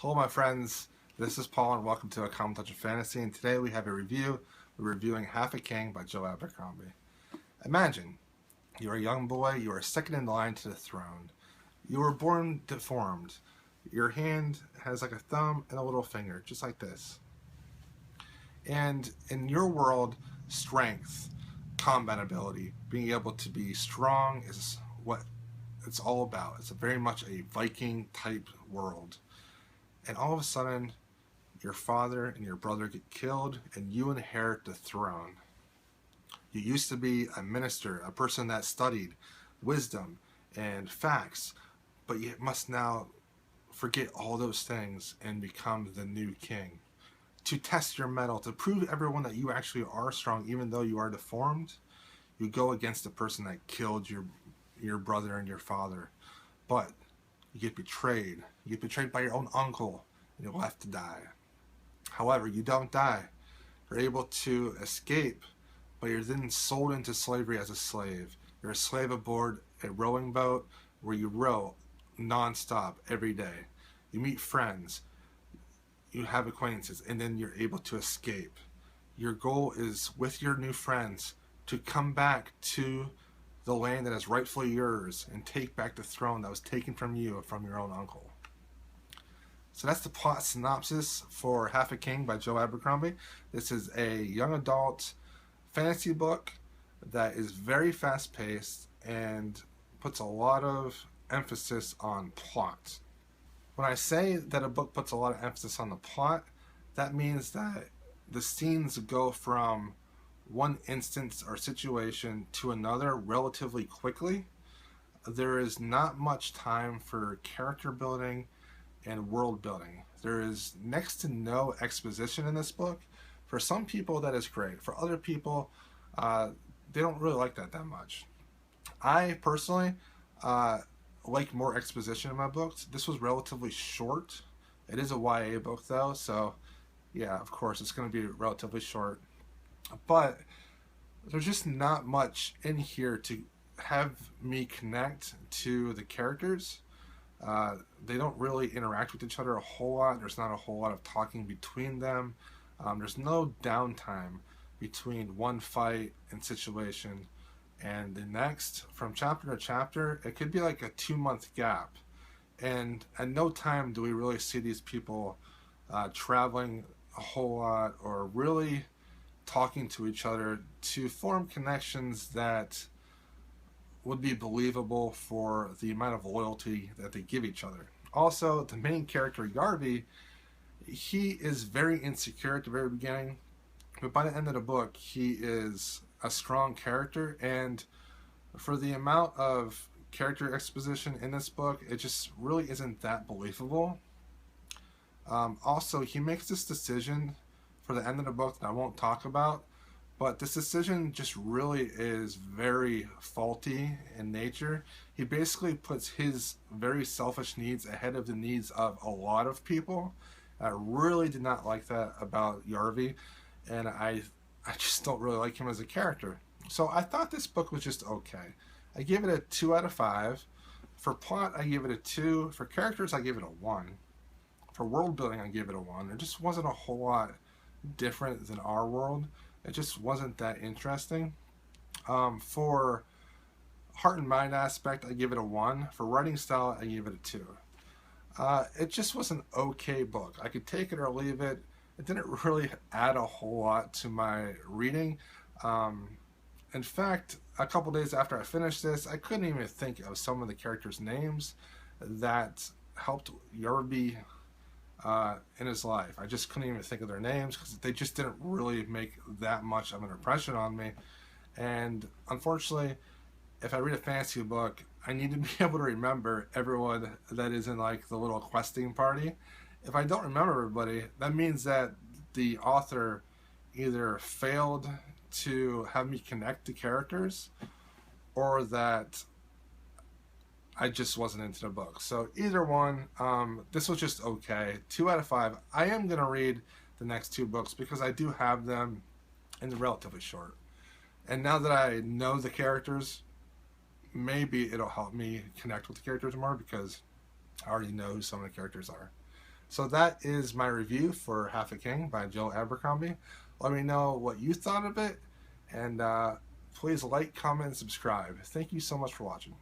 Hello my friends, this is Paul and welcome to A Common Touch of Fantasy, and today we have a review. We're reviewing Half a King by Joe Abercrombie. Imagine, you're a young boy, you are second in line to the throne. You were born deformed. Your hand has like a thumb and a little finger, just like this. And in your world, strength, combat ability, being able to be strong is what it's all about. It's very much a Viking type world. And all of a sudden, your father and your brother get killed and you inherit the throne. You used to be a minister, a person that studied wisdom and facts, but you must now forget all those things and become the new king. To test your mettle, to prove to everyone that you actually are strong, even though you are deformed, you go against the person that killed your brother and your father. But you get betrayed. You get betrayed by your own uncle, and you're left to die. However, you don't die. You're able to escape, but you're then sold into slavery as a slave. You're a slave aboard a rowing boat where you row non-stop every day. You meet friends, you have acquaintances, and then you're able to escape. Your goal is, with your new friends, to come back to the land that is rightfully yours and take back the throne that was taken from you from your own uncle. So that's the plot synopsis for Half a King by Joe Abercrombie. This is a young adult fantasy book that is very fast-paced and puts a lot of emphasis on plot. When I say that a book puts a lot of emphasis on the plot, that means that the scenes go from one instance or situation to another relatively quickly. There is not much time for character building and world building. There is next to no exposition in this book. For some people that is great. For other people, they don't really like that much. I personally like more exposition in my books. This was relatively short. It is a YA book though, so yeah, of course it's going to be relatively short. But there's just not much in here to have me connect to the characters. They don't really interact with each other a whole lot. There's not a whole lot of talking between them. There's no downtime between one fight and situation and the next. From chapter to chapter, it could be like a 2-month gap. And at no time do we really see these people traveling a whole lot or really talking to each other to form connections that would be believable for the amount of loyalty that they give each other. Also, the main character, Yarvi, he is very insecure at the very beginning, but by the end of the book, he is a strong character, and for the amount of character exposition in this book, it just really isn't that believable. Also, he makes this decision for the end of the book that I won't talk about, but this decision just really is very faulty in nature. He basically puts his very selfish needs ahead of the needs of a lot of people. I really did not like that about Yarvi, and I just don't really like him as a character. So I thought this book was just okay. I gave it a 2 out of 5. For plot, I gave it a 2. For characters, I gave it a 1. For world building, I gave it a 1. There just wasn't a whole lot different than our world. It just wasn't that interesting. For heart and mind aspect, I give it a 1. For writing style, I give it a 2. It just was an okay book. I could take it or leave it. It didn't really add a whole lot to my reading. In fact, a couple days after I finished this, I couldn't even think of some of the characters' names that helped Yarvi in his life. I just couldn't even think of their names because they just didn't really make that much of an impression on me. And unfortunately, if I read a fantasy book, I need to be able to remember everyone that is in like the little questing party. If I don't remember everybody, that means that the author either failed to have me connect to characters or that I just wasn't into the book. So either one, this was just okay. 2 out of 5. I am going to read the next 2 books because I do have them and they're relatively short. And now that I know the characters, maybe it'll help me connect with the characters more because I already know who some of the characters are. So that is my review for Half a King by Joe Abercrombie. Let me know what you thought of it, and please like, comment, and subscribe. Thank you so much for watching.